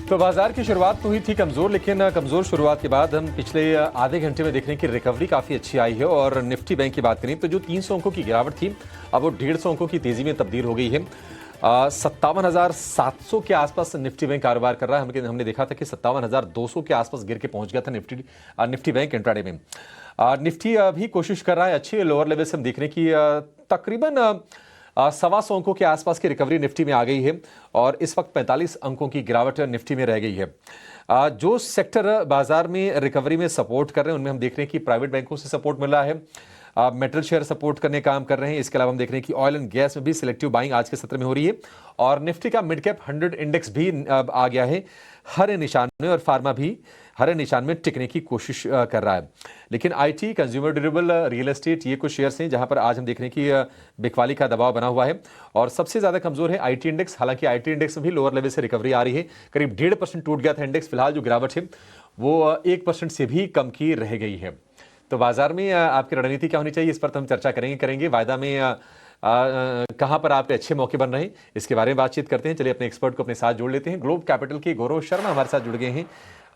तो बाजार की शुरुआत तो हुई थी कमजोर, लेकिन कमजोर शुरुआत के बाद हम पिछले आधे घंटे में देख रहे हैं कि रिकवरी काफी अच्छी आई है। और निफ्टी बैंक की बात करें तो जो 300 अंकों की गिरावट थी अब वो 150 अंकों की तेजी में तब्दील हो गई है। 57,700 के आसपास निफ्टी बैंक कारोबार कर रहा है। हमने देखा था कि 57,200 के आसपास गिर के पहुंच गया था निफ्टी बैंक इंट्राडे में। निफ्टी अभी कोशिश कर रहा है अच्छी लोअर लेवल से हम देख रहे हैं कि तकरीबन 125 अंकों के आसपास की रिकवरी निफ्टी में आ गई है और इस वक्त 45 अंकों की गिरावट निफ्टी में रह गई है। जो सेक्टर बाजार में रिकवरी में सपोर्ट कर रहे हैं उनमें हम देख रहे हैं कि प्राइवेट बैंकों से सपोर्ट मिल रहा है, मेटल शेयर सपोर्ट करने काम कर रहे हैं। इसके अलावा हम देख रहे हैं कि ऑयल एंड गैस में भी सिलेक्टिव बाइंग आज के सत्र में हो रही है और निफ्टी का मिड कैप 100 इंडेक्स भी आ गया है हरे निशान में और फार्मा भी हरे निशान में टिकने की कोशिश कर रहा है। लेकिन IT, consumer durable, real estate ये कुछ शेयर्स हैं जहां पर आज हम देख रहे हैं कि बिकवाली का दबाव बना हुआ है और सबसे ज्यादा कमजोर है आईटी इंडेक्स। हालांकि आईटी इंडेक्स में भी लोअर लेवल से रिकवरी आ रही है, करीब 1.5% टूट गया था इंडेक्स। फिलहाल जो गिरावट है वो 1% से भी कम की रह गई है। तो बाजार में आपकी रणनीति क्या होनी चाहिए, इस पर तो हम चर्चा करेंगे। वायदा में कहां पर आपके अच्छे मौके बन रहे हैं इसके बारे में बातचीत करते हैं। चलिए अपने एक्सपर्ट को अपने साथ जोड़ लेते हैं। ग्लोब कैपिटल के गौरव शर्मा हमारे साथ जुड़ गए हैं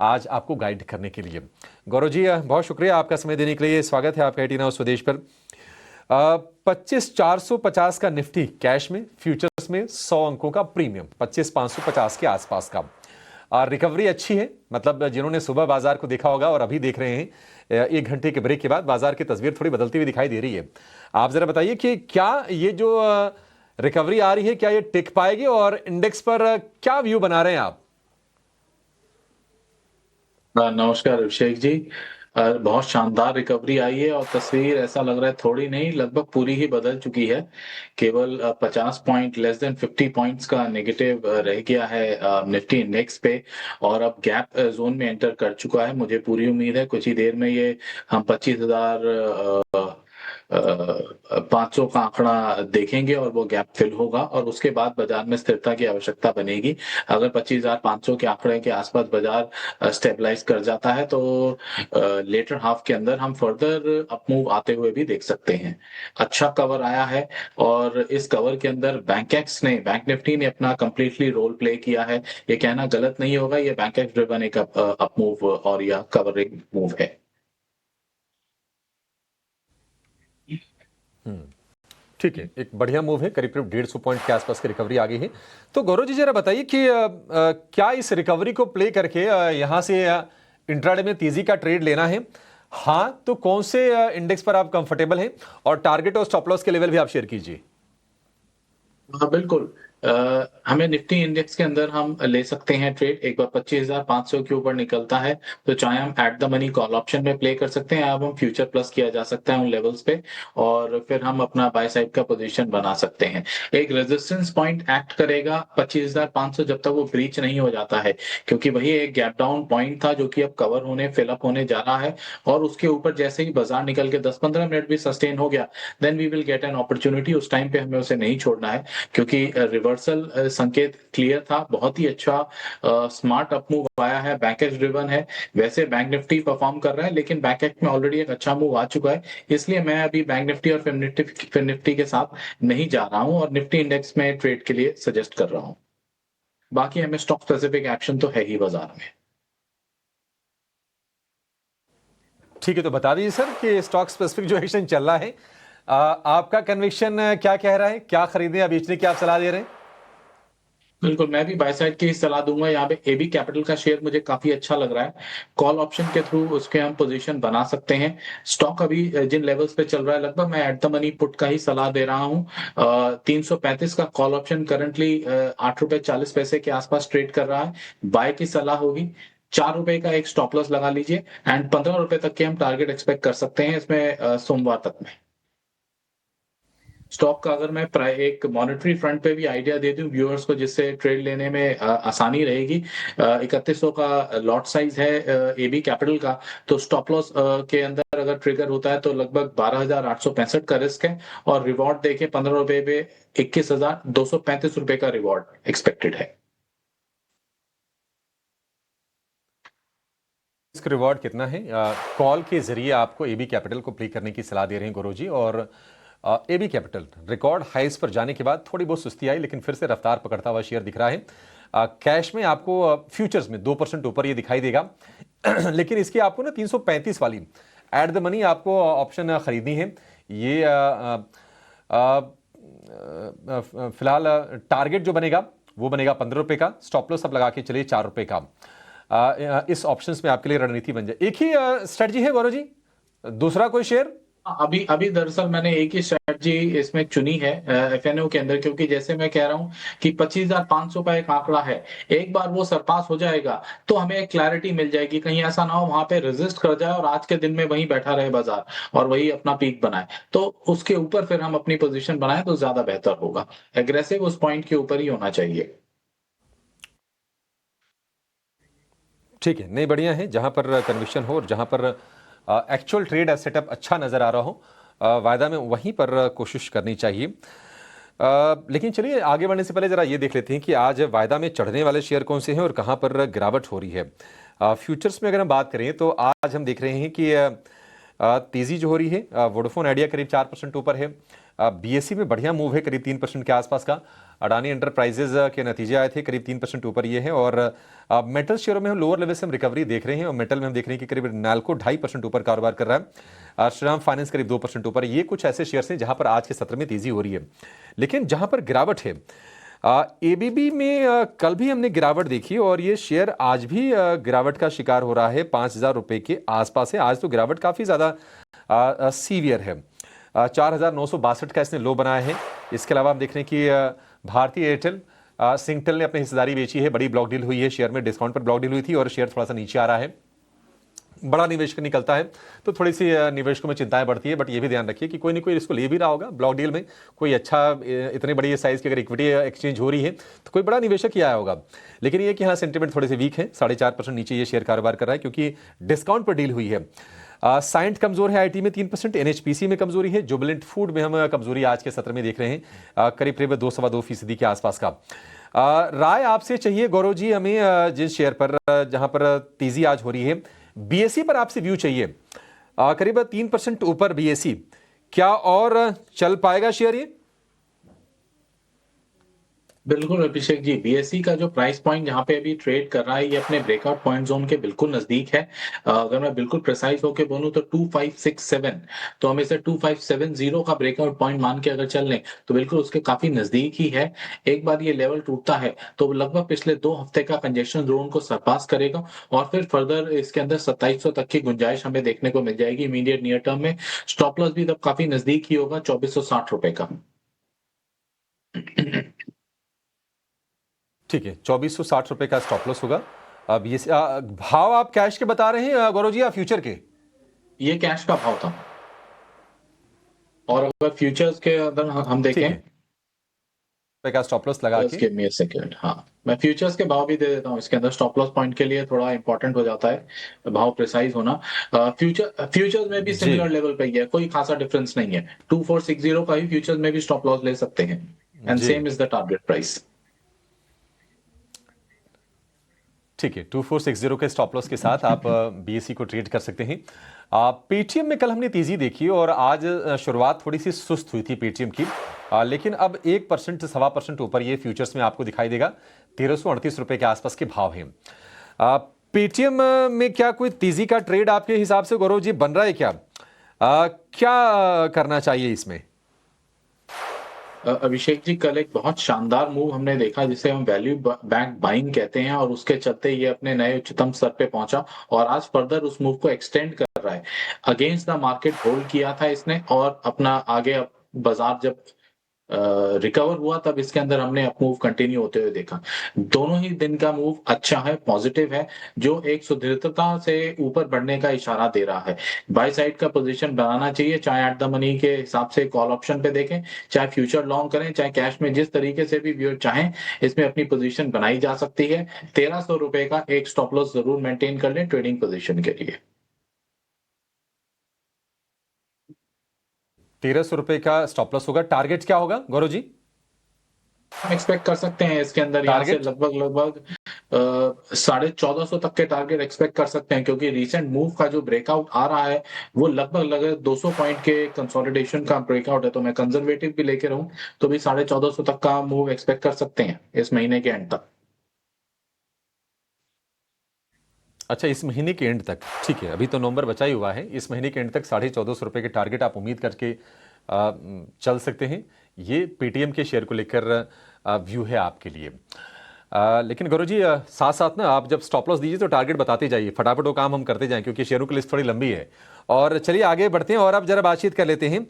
आज आपको गाइड करने के लिए। गौरव जी बहुत शुक्रिया आपका समय देने के लिए। स्वागत है आपका 18 आवर्स स्वदेश पर। 25,450 का निफ्टी कैश में, फ्यूचर्स में 100 अंकों का प्रीमियम 25,550 के आसपास का। रिकवरी अच्छी है, मतलब जिन्होंने सुबह बाजार को देखा होगा और अभी देख रहे हैं 1 घंटे के ब्रेक के बाद बाजार की तस्वीर थोड़ी बदलती हुई दिखाई दे रही है। आप जरा बताइए कि क्या ये जो रिकवरी आ रही है क्या ये टिक पाएगी और इंडेक्स पर क्या व्यू बना रहे हैं आप? नमस्कार अभिषेक जी। बहुत शानदार रिकवरी आई है और तस्वीर ऐसा लग रहा है थोड़ी नहीं लगभग पूरी ही बदल चुकी है। केवल 50 पॉइंट, लेस देन 50 पॉइंट्स का नेगेटिव रह गया है निफ्टी इंडेक्स पे और अब गैप जोन में एंटर कर चुका है। मुझे पूरी उम्मीद है कुछ ही देर में ये हम 25,500 का आंकड़ा देखेंगे और वो गैप फिल होगा और उसके बाद बाजार में स्थिरता की आवश्यकता बनेगी। अगर 25,500 के आंकड़े के आसपास बाजार स्टेबलाइज कर जाता है तो लेटर हाफ के अंदर हम फर्दर अपमूव आते हुए भी देख सकते हैं। अच्छा कवर आया है और इस कवर के अंदर बैंक निफ्टी ने अपना कंप्लीटली रोल प्ले किया है। ये कहना गलत नहीं होगा, ये बैंक एक्स ड्रिवन एक अपमूव और या कवरिंग मूव है। ठीक है, एक बढ़िया मूव है। करीब 150 पॉइंट के आसपास की रिकवरी आ गई है। तो गौरव जी जरा बताइए कि क्या इस रिकवरी को प्ले करके यहां से इंट्राडे में तेजी का ट्रेड लेना है? हाँ तो कौन से इंडेक्स पर आप कंफर्टेबल हैं और टारगेट और स्टॉप लॉस के लेवल भी आप शेयर कीजिए। हाँ बिल्कुल। हमें निफ्टी इंडेक्स के अंदर हम ले सकते हैं ट्रेड। एक बार 25,500 के ऊपर निकलता है तो चाहे हम at the money call option में प्ले कर सकते हैं, अब हम फ्यूचर प्लस किया जा सकता है उन लेवल्स पे और फिर हम अपना बाय साइड का पोजीशन बना सकते हैं। एक रेजिस्टेंस पॉइंट एक्ट करेगा 25,500 जब तक वो ब्रीच नहीं हो जाता है, क्योंकि वही एक गैप डाउन पॉइंट था जो कि अब कवर होने फिलअप होने जा रहा है और उसके ऊपर जैसे ही बाजार निकल के 10-15 मिनट भी सस्टेन हो गया then we will get an opportunity. उस टाइम पे हमें उसे नहीं छोड़ना है क्योंकि रिवर्सल संकेत क्लियर था। बहुत ही अच्छा स्मार्ट अपमूव आया है, बैंक एक्स ड्रिवन है। वैसे बैंक निफ्टी परफॉर्म कर रहा है लेकिन बैंक एक्स में ऑलरेडी एक अच्छा मूव आ चुका है, इसलिए मैं अभी बैंक निफ्टी और फिर निफ्टी के साथ नहीं जा रहा हूं और निफ्टी इंडेक्स में ट्रेड के लिए सजेस्ट कर रहा हूं। बाकी हमें स्टॉक स्पेसिफिक एक्शन तो है ही बाजार में। ठीक है, तो बता दीजिए सर कि स्टॉक स्पेसिफिक जो एक्शन चल रहा है आपका कन्विक्शन क्या कह रहा है, क्या खरीदने या बेचने की आप सलाह दे रहे हैं? बिल्कुल, मैं भी बाय साइड की ही सलाह दूंगा। यहाँ पे एबी कैपिटल का शेयर मुझे काफी अच्छा लग रहा है। कॉल ऑप्शन के थ्रू उसके हम पोजीशन बना सकते हैं। स्टॉक अभी जिन लेवल्स पे चल रहा है लगभग मैं एट द मनी पुट का ही सलाह दे रहा हूँ। 335 का कॉल ऑप्शन करंटली 8 रुपए 40 पैसे के आसपास ट्रेड कर रहा है। बाय की सलाह होगी। 4 रुपए का एक स्टॉप लॉस लगा लीजिए एंड 15 रुपए तक के हम टारगेट एक्सपेक्ट कर सकते हैं इसमें सोमवार तक में। स्टॉक का अगर मैं एक मॉनेटरी फ्रंट पे भी आइडिया दे दूं व्यूअर्स को जिससे ट्रेड लेने में आसानी रहेगी। 3100 का लॉट साइज है एबी कैपिटल का, तो स्टॉप लॉस के अंदर अगर ट्रिगर होता है तो लगभग 12,865 का रिस्क है और रिवॉर्ड देखें 15 रुपए पे 21,235 रुपए का रिवॉर्ड एक्सपेक्टेड है। रिस्क रिवॉर्ड कितना है? कॉल के जरिए आपको एबी कैपिटल को प्ले करने की सलाह दे रहे हैं गुरु जी। और एबी कैपिटल रिकॉर्ड हाइस पर जाने के बाद थोड़ी बहुत सुस्ती आई लेकिन फिर से रफ्तार पकड़ता हुआ शेयर दिख रहा है। कैश में आपको फ्यूचर्स में 2% ऊपर ये दिखाई देगा लेकिन इसकी आपको ना 335 वाली एट द मनी आपको ऑप्शन खरीदनी है। ये फिलहाल टारगेट जो बनेगा वो बनेगा 15 रुपए का, स्टॉप लॉस अब लगा के चलिए 4 रुपए का। इस ऑप्शंस में आपके लिए रणनीति बन जाए। एक ही स्ट्रेटजी है गौरव जी, दूसरा कोई शेयर? अभी अभी दरअसल मैंने एक ही स्ट्रेटजी इसमें चुनी है एफएनओ के अंदर, क्योंकि जैसे मैं कह रहा हूं कि 25,500 का एक आंकड़ा है, एक बार वो सरपास हो जाएगा तो हमें एक क्लैरिटी मिल जाएगी। कहीं ऐसा ना हो वहां पे रेजिस्ट कर जाए और आज के दिन में वहीं बैठा रहे बाजार और वही अपना पीक बनाए, तो उसके ऊपर फिर हम अपनी पोजीशन बनाए तो ज्यादा बेहतर होगा। एग्रेसिव उस पॉइंट के ऊपर ही होना चाहिए। ठीक है, नहीं बढ़िया है, जहां पर कन्विक्शन हो और जहां पर एक्चुअल ट्रेड सेटअप अच्छा नजर आ रहा हो वायदा में, वहीं पर कोशिश करनी चाहिए। लेकिन चलिए आगे बढ़ने से पहले जरा ये देख लेते हैं कि आज वायदा में चढ़ने वाले शेयर कौन से हैं और कहां पर गिरावट हो रही है। फ्यूचर्स में अगर हम बात करें तो आज हम देख रहे हैं कि तेजी जो हो रही है, वोडाफोन आइडिया करीब 4% ऊपर है। बीएसई में बढ़िया मूव है करीब 3% के आसपास का। अडानी एंटरप्राइजेज के नतीजे आए थे, करीब 3% ऊपर ये है। और मेटल शेयरों में हम लोअर लेवल से हम रिकवरी देख रहे हैं और मेटल में हम देख रहे हैं कि करीब नाल्को 2.5% ऊपर कारोबार कर रहा है। श्रीराम फाइनेंस करीब 2% ऊपर। ये कुछ ऐसे शेयर्स हैं जहां पर आज के सत्र में तेजी हो रही है। लेकिन जहां पर गिरावट है, एबीबी में कल भी हमने गिरावट देखी और ये शेयर आज भी गिरावट का शिकार हो रहा है, 5,000 रुपए के आसपास है। आज तो गिरावट काफी ज्यादा सीवियर है। 4,962 का इसने लो बनाया है। इसके अलावा हम देख रहे हैं कि भारतीय एयरटेल, सिंगटेल ने अपनी हिस्सेदारी बेची है, बड़ी ब्लॉक डील हुई है, शेयर में डिस्काउंट पर ब्लॉक डील हुई थी और शेयर थोड़ा सा नीचे आ रहा है। बड़ा निवेशक निकलता है तो थोड़ी सी निवेशकों में चिंताएं बढ़ती है, बट ये भी ध्यान रखिए कि कोई ना कोई इसको ले भी रहा होगा ब्लॉक डील में। कोई अच्छा इतनी बड़ी साइज की अगर इक्विटी एक्सचेंज हो रही है तो कोई बड़ा निवेशक ही आया होगा। लेकिन ये कि हाँ, सेंटीमेंट थोड़े से वीक है, 4.5% नीचे ये शेयर कारोबार कर रहा है क्योंकि डिस्काउंट पर डील हुई है। साइंट कमजोर है, आईटी में 3%, एनएचपीसी में कमजोरी है, जुबिलेंट फूड में हम कमजोरी आज के सत्र में देख रहे हैं, करीब करीब 2-2.25% के आसपास का। राय आपसे चाहिए गौरव जी हमें, जिस शेयर पर जहां पर तेजी आज हो रही है, बीएसई पर आपसे व्यू चाहिए। करीब 3% ऊपर बीएसई, क्या और चल पाएगा शेयर ये? बिल्कुल अभिषेक जी, बीएसई का जो प्राइस पॉइंट जहां पे अभी ट्रेड कर रहा है ये अपने ब्रेकआउट पॉइंट जोन के बिल्कुल नजदीक है। अगर मैं बिल्कुल प्रिसाइज होके बोलूं तो 2567, तो हम इसे 2570 का ब्रेकआउट पॉइंट मान के अगर चल लें तो बिल्कुल उसके काफी नजदीक ही है। एक बार ये लेवल टूटता है तो लगभग पिछले 2 हफ्ते का कंजेशन जोन को सरपास करेगा और फिर फर्दर इसके अंदर 2700 तक की गुंजाइश हमें देखने को मिल जाएगी इमीडिएट नियर टर्म में। स्टॉप लॉस भी तब काफी नजदीक ही होगा, 2460 रुपए का। ठीक है, 2460 रुपए का स्टॉप लॉस होगा। अब ये भाव आप कैश के बता रहे हैं गौरव जी या फ्यूचर के? ये कैश का भाव था और अगर फ्यूचर्स के अंदर हम ठीक देखें, है, रुपए का स्टॉप लॉस लगा के। Give me a second. हाँ, मैं फ्यूचर्स के भाव भी दे देता हूँ इसके अंदर, स्टॉप लॉस पॉइंट के लिए थोड़ा इंपॉर्टेंट हो जाता है भाव प्रिसाइज होना। फ्यूचर्स में भी जी सिमिलर लेवल पे ही है, कोई खासा डिफरेंस नहीं है। 2460 का ही फ्यूचर्स में भी स्टॉप लॉस ले सकते हैं एंड जी, same is the target price. ठीक है, 2460 के स्टॉप लॉस के साथ आप बीएसई को ट्रेड कर सकते हैं। पेटीएम में कल हमने तेजी देखी और आज शुरुआत थोड़ी सी सुस्त हुई थी पेटीएम की, लेकिन अब 1% से 1.25% ऊपर ये फ्यूचर्स में आपको दिखाई देगा। 1338 रुपए के आसपास के भाव हैं। पेटीएम में क्या कोई तेजी का ट्रेड आपके हिसाब से गौरव जी बन रहा है क्या? क्या करना चाहिए इसमें? अभिषेक जी, कल एक बहुत शानदार मूव हमने देखा जिसे हम वैल्यू बैंक बाइंग कहते हैं और उसके चलते ये अपने नए उच्चतम स्तर पे पहुंचा और आज फर्दर उस मूव को एक्सटेंड कर रहा है। अगेंस्ट द मार्केट होल्ड किया था इसने और अपना आगे बाजार जब रिकवर हुआ तब इसके अंदर हमने अप मूव कंटिन्यू होते हुए देखा। दोनों ही दिन का मूव अच्छा है, पॉजिटिव है, जो एक सुदृढ़ता से ऊपर बढ़ने का इशारा दे रहा है। बाय साइड का पोजीशन बनाना चाहिए, चाहे एट द मनी के हिसाब से कॉल ऑप्शन पे देखें, चाहे फ्यूचर लॉन्ग करें, चाहे कैश में, जिस तरीके से भी व्यूअर चाहें इसमें अपनी पोजीशन बनाई जा सकती है। 1300 रुपए का एक स्टॉप लॉस जरूर मेंटेन कर लें ट्रेडिंग पोजीशन के लिए। 1300 रुपए का स्टॉप लॉस होगा। टारगेट क्या होगा गौरव जी? हम एक्सपेक्ट कर सकते हैं इसके अंदर यहाँ से टारगेट लगभग 1450 तक के टारगेट एक्सपेक्ट कर सकते हैं, क्योंकि रिसेंट मूव का जो ब्रेकआउट आ रहा है वो लगभग 200 पॉइंट के कंसोलिडेशन का ब्रेकआउट है। तो मैं कंजर्वेटिव भी लेके रहूं तो भी 1450 तक का मूव एक्सपेक्ट कर सकते हैं इस महीने के एंड तक। अच्छा, इस महीने के एंड तक, ठीक है, अभी तो नवंबर बचा ही हुआ है, इस महीने के एंड तक 1450 के टारगेट आप उम्मीद करके चल सकते हैं। ये पेटीएम के शेयर को लेकर व्यू है आपके लिए। लेकिन गौरव जी, साथ साथ ना आप जब स्टॉप लॉस दीजिए तो टारगेट बताते जाइए, फटाफट वो काम हम करते जाएं, क्योंकि शेयरों की लिस्ट थोड़ी लंबी है। और चलिए आगे बढ़ते हैं और अब जरा बातचीत कर लेते हैं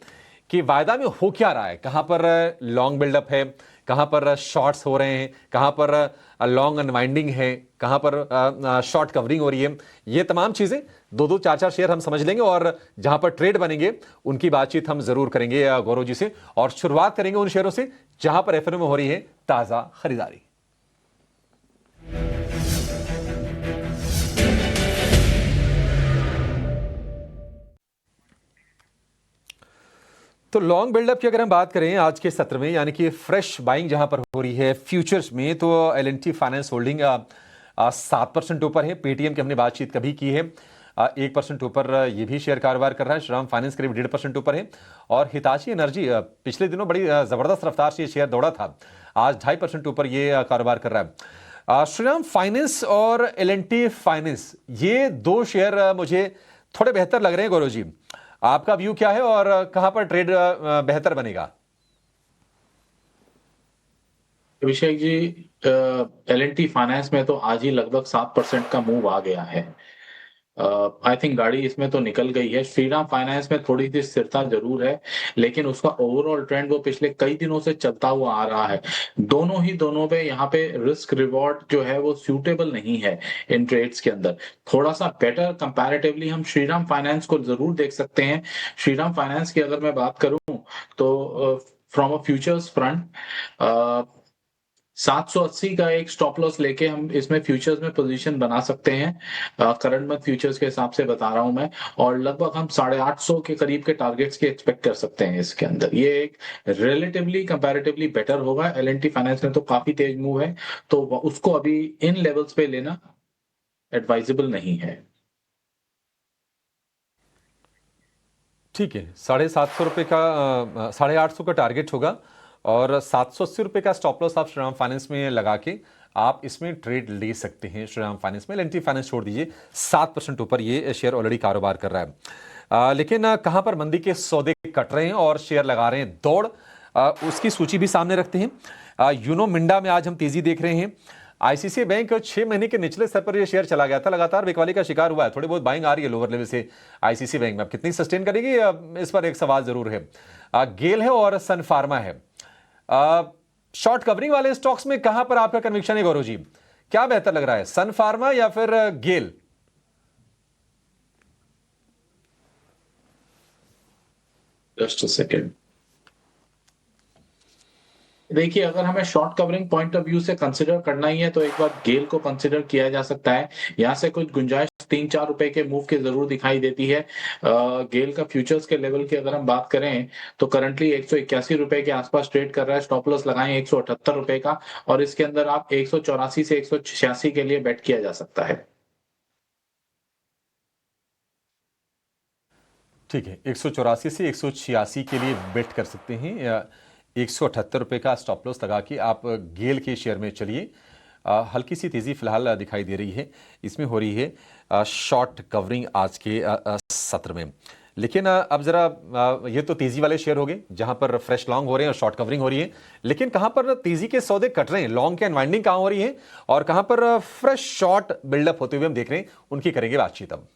कि वायदा में हो क्या रहा है, कहाँ पर लॉन्ग बिल्डअप है, कहाँ पर शॉर्ट्स हो रहे हैं, कहाँ पर लॉन्ग अनवाइंडिंग है, कहाँ पर शॉर्ट कवरिंग हो रही है। ये तमाम चीज़ें दो दो चार चार शेयर हम समझ लेंगे और जहाँ पर ट्रेड बनेंगे उनकी बातचीत हम जरूर करेंगे गौरव जी से। और शुरुआत करेंगे उन शेयरों से जहाँ पर एफएनओ में हो रही है ताज़ा खरीदारी। तो लॉन्ग बिल्डअप की अगर हम बात करें आज के सत्र में, यानी कि फ्रेश बाइंग जहां पर हो रही है फ्यूचर्स में, तो L&T फाइनेंस होल्डिंग 7% ऊपर है। पेटीएम की हमने बातचीत कभी की है, 1% ऊपर ये भी शेयर कारोबार कर रहा है। श्रीराम फाइनेंस करीब 1.5% ऊपर है। और हिताची एनर्जी पिछले दिनों बड़ी जबरदस्त रफ्तार से ये शेयर दौड़ा था, आज 2.5% ऊपर ये कारोबार कर रहा है। श्रीराम फाइनेंस और L&T फाइनेंस, ये दो शेयर मुझे थोड़े बेहतर लग रहे हैं। गौरव जी, आपका व्यू क्या है और कहां पर ट्रेड बेहतर बनेगा? अभिषेक जी, L&T फाइनेंस में तो आज ही लगभग 7% का मूव आ गया है। आई थिंक गाड़ी इसमें तो निकल गई है। श्रीराम फाइनेंस में थोड़ी सी स्थिरता जरूर है, लेकिन उसका ओवरऑल ट्रेंड वो पिछले कई दिनों से चलता हुआ आ रहा है। दोनों पे यहाँ पे रिस्क रिवॉर्ड जो है वो सूटेबल नहीं है इन ट्रेड्स के अंदर। थोड़ा सा बेटर कंपैरेटिवली हम श्रीराम फाइनेंस को जरूर देख सकते हैं। श्रीराम फाइनेंस की अगर मैं बात करूं तो फ्रॉम अ फ्यूचर्स फ्रंट 780 का एक स्टॉप लॉस लेके हम इसमें फ्यूचर्स में पोजीशन बना सकते हैं। करंट मंथ फ्यूचर्स के हिसाब से बता रहा हूं मैं। और लगभग हम 850 के करीब के टारगेट्स के एक्सपेक्ट कर सकते हैं इसके अंदर। ये एक रिलेटिवली कंपैरेटिवली बेटर होगा। L&T फाइनेंस में तो काफी तेज मूव है, तो उसको अभी इन लेवल्स पे लेना एडवाइजेबल नहीं है। ठीक है, 750 का 850 का टारगेट होगा और 780 का स्टॉप लॉस आप श्रीराम फाइनेंस में लगा के आप इसमें ट्रेड ले सकते हैं। श्रीराम फाइनेंस में L&T फाइनेंस छोड़ दीजिए, 7% ऊपर ये शेयर ऑलरेडी कारोबार कर रहा है। लेकिन कहां पर मंदी के सौदे कट रहे हैं और शेयर लगा रहे हैं दौड़, उसकी सूची भी सामने रखते हैं। यूनो मिंडा में आज हम तेजी देख रहे हैं। आईसीसी बैंक 6 महीने के निचले स्तर पर यह शेयर चला गया था, लगातार बिकवाली का शिकार हुआ है। थोड़ी बहुत बाइंग आ रही है लोअर लेवल से आईसीसी बैंक में, अब कितनी सस्टेन करेगी इस पर एक सवाल जरूर है। गेल है और सन फार्मा है। शॉर्ट कवरिंग वाले स्टॉक्स में कहां पर आपका कन्विक्शन है गौरव जी? क्या बेहतर लग रहा है, सन फार्मा या फिर गेल? Just a second. देखिए, अगर हमें short covering point of view से कंसिडर करना ही है तो एक बार गेल को कंसिडर किया जा सकता है। यहाँ से कुछ गुंजाइश 3-4 रुपए के मूव के जरूर दिखाई देती है। गेल का फ्यूचर्स के लेवल की अगर हम बात करें तो करंटली 181 रुपए के आसपास ट्रेड कर रहा है। स्टॉप लॉस लगाएं 178 रुपए का, और इसके अंदर आप 184 से 186 के लिए बेट किया जा सकता है। ठीक है, 184 से 186 के लिए बेट कर सकते हैं, या 178 रुपए का स्टॉप लॉस लगा के आप गेल के शेयर में चलिए। हल्की सी तेजी फिलहाल दिखाई दे रही है, इसमें हो रही है शॉर्ट कवरिंग आज के सत्र में। लेकिन अब जरा ये तो तेजी वाले शेयर हो गए जहां पर फ्रेश लॉन्ग हो रहे हैं और शॉर्ट कवरिंग हो रही है। लेकिन कहां पर तेजी के सौदे कट रहे हैं, लॉन्ग के अनवाइंडिंग कहां हो रही है और कहां पर फ्रेश शॉर्ट बिल्डअप होते हुए हम देख रहे हैं, उनकी करेंगे बातचीत अब।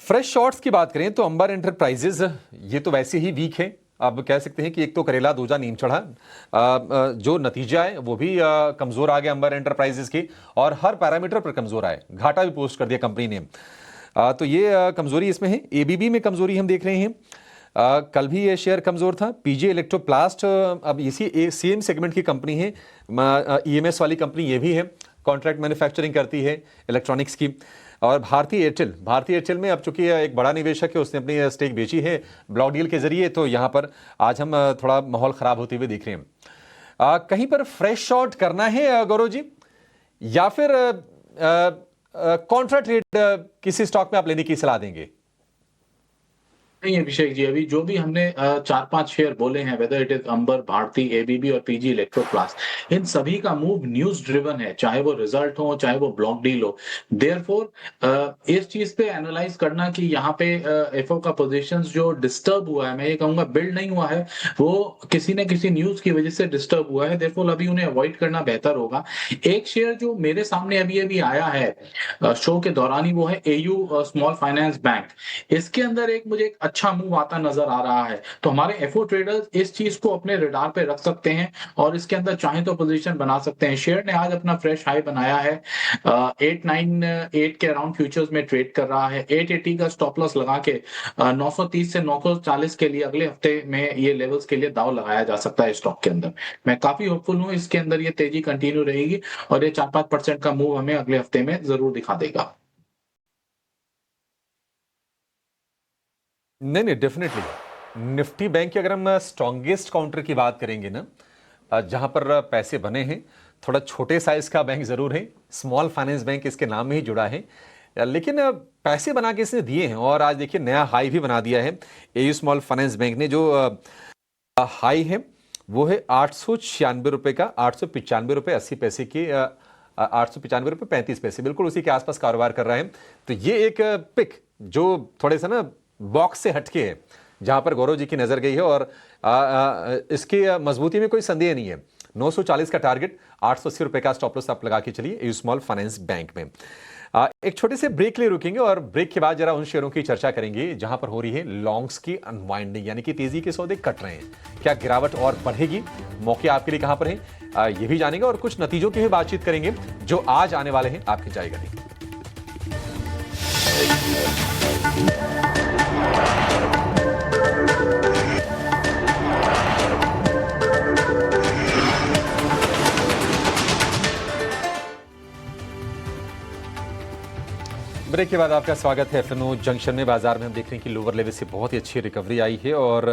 फ्रेश शॉर्ट्स की बात करें तो अंबर एंटरप्राइजेज ये तो वैसे ही वीक है। अब कह सकते हैं कि एक तो करेला दूजा नीम चढ़ा। जो नतीजा है वो भी कमजोर आ गया अंबर एंटरप्राइजेज की, और हर पैरामीटर पर कमजोर आए, घाटा भी पोस्ट कर दिया कंपनी ने। तो ये कमजोरी इसमें है। एबीबी में कमजोरी हम देख रहे हैं। कल भी ये शेयर कमजोर था। पीजे इलेक्ट्रोप्लास्ट अब इसी सेम सेगमेंट की कंपनी है, ईएमएस वाली कंपनी ये भी है, कॉन्ट्रैक्ट मैन्युफैक्चरिंग करती है इलेक्ट्रॉनिक्स की। और भारतीय एयरटेल में अब चूंकि एक बड़ा निवेशक है, उसने अपनी स्टेक बेची है ब्लॉक डील के जरिए, तो यहाँ पर आज हम थोड़ा माहौल खराब होते हुए देख रहे हैं। कहीं पर फ्रेश शॉर्ट करना है गौरव जी, या फिर कॉन्ट्रा ट्रेड किसी स्टॉक में आप लेने की सलाह देंगे? नहीं अभिषेक जी, अभी जो भी हमने 4-5 शेयर बोले हैं, whether it is Amber, Bharti, ABB और पीजी इलेक्ट्रोप्लास्ट, इन सभी का मूव न्यूज़ ड्रिवन है, चाहे वो रिजल्ट हो, चाहे वो ब्लॉक डील हो। देयरफॉर इस चीज़ पे एनालाइज़ करना कि यहाँ पे एफओ का पोज़ीशंस जो डिस्टर्ब हुआ है, मैं ये कहूँगा बिल्ड नहीं हुआ है, वो किसी न किसी न्यूज़ की वजह से डिस्टर्ब हुआ है, देयरफॉर अभी उन्हें अवॉइड करना बेहतर होगा। एक शेयर जो मेरे सामने अभी-अभी आया है शो के दौरान ही, वो है एयू स्मॉल फाइनेंस बैंक। इसके अंदर एक मुझे एक अच्छा मूव आता नजर आ रहा है, तो हमारे एफओ ट्रेडर्स इस चीज को अपने रडार पे रख सकते हैं और इसके अंदर चाहे तो पोजीशन बना सकते हैं। शेयर ने आज अपना फ्रेश हाई बनाया है, 898 के अराउंड फ्यूचर्स में ट्रेड कर रहा है। 880 का स्टॉप लॉस लगा के 930 से 940 के लिए अगले हफ्ते में ये लेवल्स के लिए दाव लगाया जा सकता है स्टॉक के अंदर। मैं काफी होपफुल हूं इसके अंदर ये तेजी कंटिन्यू रहेगी और ये 4-5% का मूव हमें अगले हफ्ते में जरूर दिखा देगा। नहीं नहीं, डेफिनेटली निफ्टी बैंक की अगर हम स्ट्रॉन्गेस्ट काउंटर की बात करेंगे ना, जहां पर पैसे बने हैं, थोड़ा छोटे साइज का बैंक जरूर है, स्मॉल फाइनेंस बैंक इसके नाम में ही जुड़ा है, लेकिन पैसे बना के इसने दिए हैं और आज देखिए नया हाई भी बना दिया है। एयू स्मॉल फाइनेंस बैंक ने जो हाई है वो है 896 रुपए का, 895 रुपए 80 पैसे की, 895 रुपए 35 पैसे, बिल्कुल उसी के आसपास कारोबार कर रहा है। तो ये एक पिक जो थोड़े सा ना बॉक्स से हटके है, जहां पर गौरव जी की नजर गई है और इसकी मजबूती में कोई संदेह नहीं है। 940 का टारगेट, 880 रुपए का स्टॉप लॉस आप लगा के चलिए एयू स्मॉल फाइनेंस बैंक में। एक छोटे से ब्रेक लिए रुकेंगे और ब्रेक के बाद जरा उन शेयरों की चर्चा करेंगे जहां पर हो रही है लॉन्ग्स की अनवाइंडिंग, यानी कि तेजी के सौदे कट रहे हैं। क्या गिरावट और बढ़ेगी? मौके आपके लिए कहां पर है ये भी जानेंगे और कुछ नतीजों की भी बातचीत करेंगे जो आज आने वाले हैं आपके जाएगा नहीं। ब्रेक के बाद आपका स्वागत है एफएनओ जंक्शन में। बाजार में हम देख रहे हैं कि लोअर लेवल से बहुत ही अच्छी रिकवरी आई है और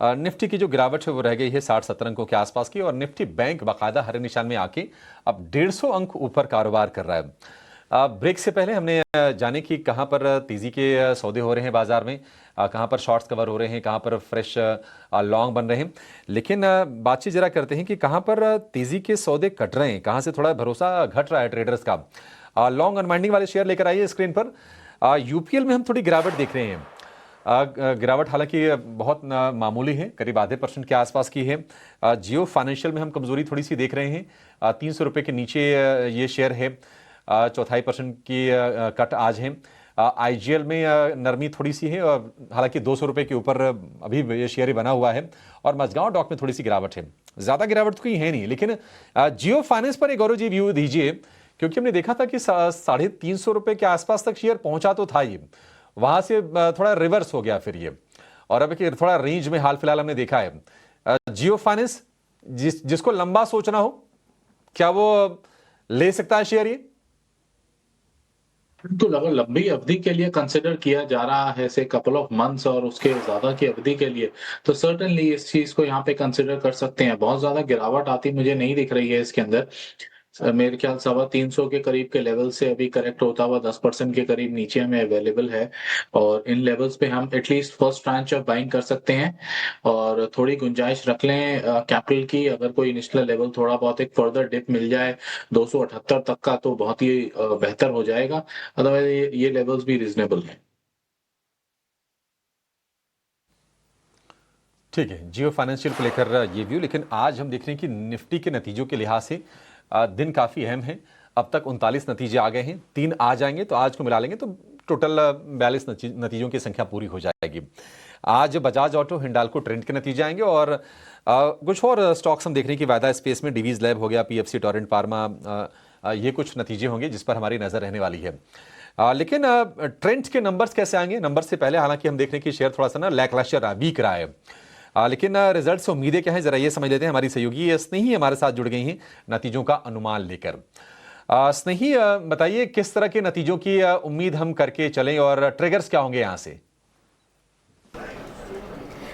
निफ्टी की जो गिरावट है वो रह गई है 60-70 अंकों के आसपास की, और निफ्टी बैंक बाकायदा हरे निशान में आके अब 150 अंक ऊपर कारोबार कर रहा है। ब्रेक से पहले हमने जाने कि कहां पर तेजी के सौदे हो रहे हैं बाजार में, कहां पर शॉर्ट्स कवर हो रहे हैं, कहां पर फ्रेश लॉन्ग बन रहे हैं, लेकिन बातचीत जरा करते हैं कि कहां पर तेजी के सौदे कट रहे हैं, कहां से थोड़ा भरोसा घट रहा है ट्रेडर्स का। लॉन्ग अनवाइंडिंग वाले शेयर लेकर आइए स्क्रीन पर। यूपीएल में हम थोड़ी गिरावट देख रहे हैं, गिरावट हालांकि बहुत मामूली है, करीब आधे % के आसपास की है। जियो फाइनेंशियल में हम कमजोरी थोड़ी सी देख रहे हैं, 300 रुपये के नीचे ये शेयर है, 0.25% की कट आज है। आईजीएल में नरमी थोड़ी सी है, हालांकि 200 रुपये के ऊपर अभी ये शेयर ही बना हुआ है, और मजगांव डॉक में थोड़ी सी गिरावट है, ज्यादा गिरावट तो कोई है नहीं। लेकिन जियो फाइनेंस पर एक गौरव जी व्यू दीजिए, क्योंकि हमने देखा था कि 350 रुपए के आसपास तक शेयर पहुंचा तो था, ये वहां से थोड़ा रिवर्स हो गया फिर ये, और अब थोड़ा रेंज में हाल फिलहाल हमने देखा है। जियो फाइनेंस जिसको लंबा सोचना हो, क्या वो ले सकता है शेयर ये? बिल्कुल, अगर लंबी अवधि के लिए कंसिडर किया जा रहा है, से कपल ऑफ मंथ्स और उसके ज्यादा की अवधि के लिए, तो सर्टेनली इस चीज को यहाँ पे कंसिडर कर सकते हैं। बहुत ज्यादा गिरावट आती मुझे नहीं दिख रही है इसके अंदर। मेरे ख्याल 325 के करीब के लेवल से अभी करेक्ट होता हुआ 10% के करीब नीचे हमें अवेलेबल है, और इन लेवल्स पे हम at least first tranche of buying कर सकते हैं और थोड़ी गुंजाइश रख लें कैपिटल की। अगर कोई इनिशियल लेवल थोड़ा बहुत एक फर्दर डिप मिल जाए 278 तक का, तो बहुत ही बेहतर हो जाएगा। अदरवाइज ये लेवल्स भी रीजनेबल है। ठीक है, जियो फाइनेंशियल को लेकर ये व्यू। लेकिन आज हम देख रहे हैं कि निफ्टी के नतीजों के लिहाज से दिन काफ़ी अहम है। अब तक 39 नतीजे आ गए हैं, 3 आ जाएंगे तो आज को मिला लेंगे तो टोटल 42 नतीजों की संख्या पूरी हो जाएगी। आज बजाज ऑटो, हिंडाल्को, ट्रेंड के नतीजे आएंगे, और कुछ और स्टॉक्स हम देख रहे हैं कि वायदा स्पेस में डिवीज लैब हो गया, पीएफसी, टोरेंट फार्मा, ये कुछ नतीजे होंगे जिस पर हमारी नज़र रहने वाली है। लेकिन ट्रेंड के नंबर्स कैसे आएंगे? नंबर से पहले हालांकि हम देख रहे हैं कि शेयर थोड़ा सा ना लैकलस्टर वीक रहा है, लेकिन रिजल्ट से उम्मीदें क्या हैं जरा ये समझ लेते हैं। हमारी सहयोगी स्नेही हमारे साथ जुड़ गई हैं नतीजों का अनुमान लेकर। स्नेही, बताइए किस तरह के नतीजों की उम्मीद हम करके चलें और ट्रिगर्स क्या होंगे यहां से?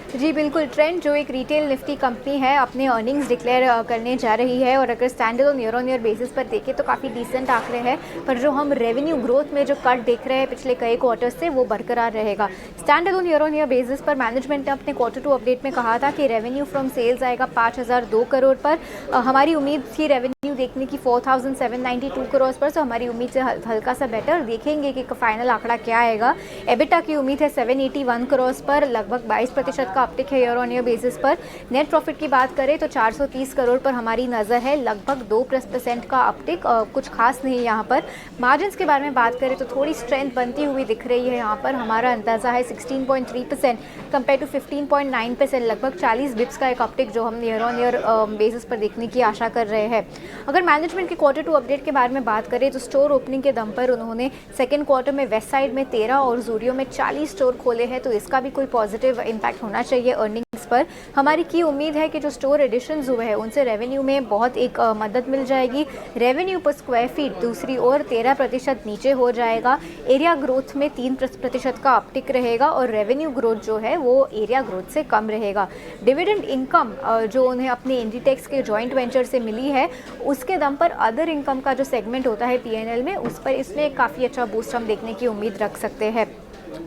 जी बिल्कुल, ट्रेंड जो एक रिटेल निफ्टी कंपनी है अपने अर्निंग्स डिक्लेयर करने जा रही है और अगर स्टैंडर्ड ऑन ईयर बेसिस पर देखें तो काफ़ी डिसेंट आंकड़े हैं, पर जो हम रेवेन्यू ग्रोथ में जो कट देख रहे हैं पिछले कई क्वार्टर्स से वो बरकरार रहेगा। स्टैंडर्ड ऑन ईयर बेसिस पर मैनेजमेंट ने अपने Q2 अपडेट में कहा था कि रेवेन्यू फ्रॉम सेल्स आएगा 5002 करोड़ पर। हमारी उम्मीद थी रेवेन्यू देखने की 4792 करोड़ पर, तो हमारी उम्मीद से हल्का सा बेटर देखेंगे कि फाइनल आंकड़ा क्या आएगा। एबिटा की उम्मीद है 781 करोड़ पर, लगभग 22% का अपटिक है ईयर ऑन ईयर बेसिस पर। नेट प्रॉफिट की बात करें तो 430 करोड़ पर हमारी नज़र है, लगभग 2% का अपटिक, कुछ खास नहीं यहाँ पर। मार्जिन्स के बारे में बात करें तो थोड़ी स्ट्रेंथ बनती हुई दिख रही है यहाँ पर। हमारा अंदाज़ा है 16.3% कंपेयर टू 15.9%, लगभग 40 बिप्स का एक अपटिक जो हम ईयर ऑन ईयर बेसिस पर देखने की आशा कर रहे हैं। अगर मैनेजमेंट के Q2 अपडेट के बारे में बात करें तो स्टोर ओपनिंग के दम पर उन्होंने सेकेंड क्वार्टर में वेस्ट साइड में 13 और जूडियो में 40 स्टोर खोले हैं, तो इसका भी कोई पॉजिटिव इम्पैक्ट होना चाहिए अर्निंग्स पर। हमारी की उम्मीद है कि जो स्टोर एडिशंस हुए हैं उनसे रेवेन्यू में बहुत एक मदद मिल जाएगी। रेवेन्यू पर स्क्वायर फीट दूसरी ओर 13% नीचे हो जाएगा। एरिया ग्रोथ में 3% का अपटिक रहेगा और रेवेन्यू ग्रोथ जो है वो एरिया ग्रोथ से कम रहेगा। डिविडेंड इनकम जो उन्हें अपने इंडिटेक्स के जॉइंट वेंचर से मिली है उसके दम पर अदर इनकम का जो सेगमेंट होता है P&L में, उस पर इसमें काफ़ी अच्छा बूस्ट हम देखने की उम्मीद रख सकते हैं।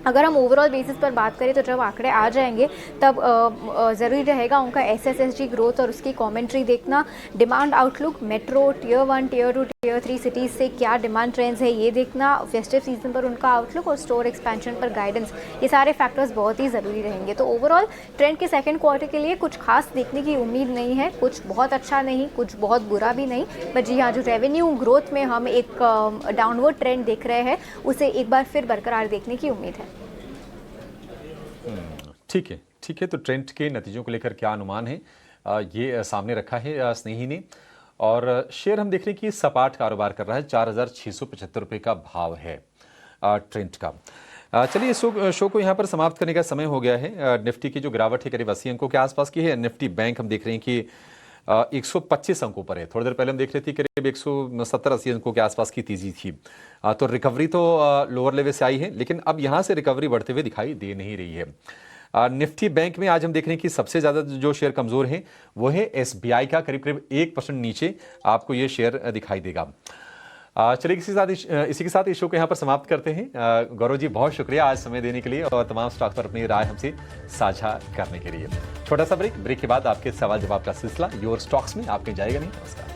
अगर हम ओवरऑल बेसिस पर बात करें तो जब आंकड़े आ जाएंगे तब ज़रूरी रहेगा उनका SSSG ग्रोथ और उसकी कमेंट्री देखना। Demand outlook, metro, tier 1, tier 2, tier 3 cities से क्या डिमांड ट्रेंड्स है ये देखना, फेस्टिव सीजन पर उनका आउटलुक और स्टोर एक्सपेंशन पर गाइडेंस, ये सारे फैक्टर्स बहुत ही ज़रूरी रहेंगे। तो ओवरऑल ट्रेंड के सेकंड क्वार्टर के लिए कुछ खास देखने की उम्मीद नहीं है, कुछ बहुत अच्छा नहीं, कुछ बहुत बुरा भी नहीं, बट जी हाँ, जो रेवेन्यू ग्रोथ में हम एक डाउनवर्ड ट्रेंड देख रहे हैं उसे एक बार फिर बरकरार देखने की उम्मीद है। ठीक है, तो ट्रेंड के नतीजों को लेकर क्या अनुमान है ये सामने रखा है स्नेही ने, और शेयर हम देख रहे हैं कि सपाट कारोबार कर रहा है। 4,675 रुपये का भाव है ट्रेंड का। चलिए शो को यहाँ पर समाप्त करने का समय हो गया है। निफ्टी की जो गिरावट है करीब 80 अंकों के आसपास की है। निफ्टी बैंक हम देख रहे हैं कि 125 अंकों पर है। थोड़ी देर पहले हम देख रहे थे करीब 170-80 अंकों के आसपास की तेजी थी। तो रिकवरी तो लोअर लेवल से आई है, लेकिन अब यहाँ से रिकवरी बढ़ते हुए दिखाई दे नहीं रही है। निफ्टी बैंक में आज हम देख रहे हैं कि सबसे ज़्यादा जो शेयर कमज़ोर है वो है SBI का, करीब 1% नीचे आपको ये शेयर दिखाई देगा। चलिए इसी के साथ इस शो को यहाँ पर समाप्त करते हैं। गौरव जी, बहुत शुक्रिया आज समय देने के लिए और तमाम स्टॉक पर अपनी राय हमसे साझा करने के लिए। छोटा सा ब्रेक के बाद आपके सवाल जवाब का सिलसिला योर स्टॉक्स में आपके जाएगा नहीं। नमस्कार।